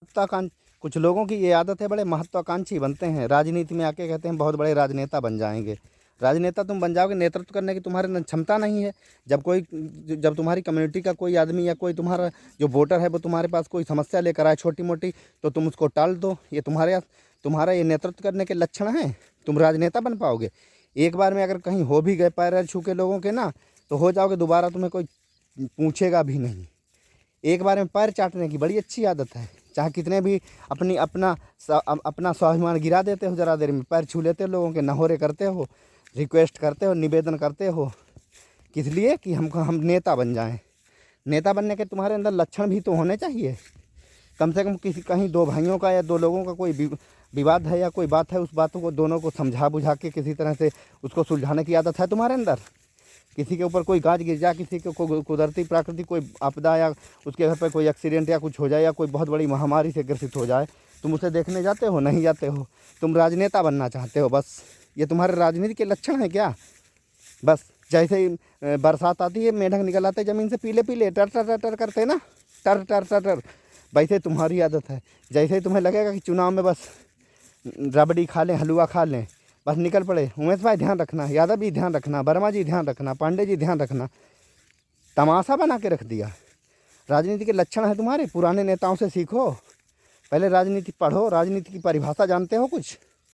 महत्वाकांक्षी कुछ लोगों की ये आदत है, बड़े महत्वाकांक्षी बनते हैं, राजनीति में आके कहते हैं बहुत बड़े राजनेता बन जाएंगे। राजनेता तुम बन जाओगे, नेतृत्व करने की तुम्हारे अंदर क्षमता नहीं है। जब तुम्हारी कम्युनिटी का कोई आदमी या कोई तुम्हारा जो वोटर है वो तुम्हारे पास कोई समस्या लेकर आए छोटी मोटी, तो तुम उसको टाल दो। ये तुम्हारा ये नेतृत्व करने के लक्षण हैं? तुम राजनेता बन पाओगे? एक बार में अगर कहीं हो भी गए पैर छू के लोगों के ना, तो हो जाओगे, दोबारा तुम्हें कोई पूछेगा भी नहीं। एक बार में पैर चाटने की बड़ी अच्छी आदत है। चाहे कितने भी अपना स्वाभिमान गिरा देते हो, ज़रा देर में पैर छू लेते हो लोगों के, नहोरे करते हो, रिक्वेस्ट करते हो, निवेदन करते हो, किस लिए? कि हम नेता बन जाएं। नेता बनने के तुम्हारे अंदर लक्षण भी तो होने चाहिए। कम से कम कहीं दो भाइयों का या दो लोगों का कोई विवाद है या कोई बात है, उस बातों को दोनों को समझा बुझा के किसी तरह से उसको सुलझाने की आदत है तुम्हारे अंदर? किसी के ऊपर कोई गाज गिर जाए, किसी को कोई कुदरती प्राकृतिक कोई आपदा या उसके घर पर कोई एक्सीडेंट या कुछ हो जाए या कोई बहुत बड़ी महामारी से ग्रसित हो जाए, तुम उसे देखने जाते हो? नहीं जाते हो। तुम राजनेता बनना चाहते हो, बस ये तुम्हारे राजनीति के लक्षण हैं क्या? बस जैसे ही बरसात आती है, मेढक निकल आते ज़मीन से पीले पीले टर टर टर टर करते ना, टर टर टर टर, वैसे तुम्हारी आदत है। जैसे ही तुम्हें लगेगा कि चुनाव में बस रबड़ी खा लें, हलवा खा लें, बस निकल पड़े। उमेश भाई ध्यान रखना, यादव जी ध्यान रखना, वर्मा जी ध्यान रखना, पांडे जी ध्यान रखना। तमाशा बना के रख दिया। राजनीति के लक्षण है तुम्हारे। पुराने नेताओं से सीखो, पहले राजनीति पढ़ो, राजनीति की परिभाषा जानते हो कुछ?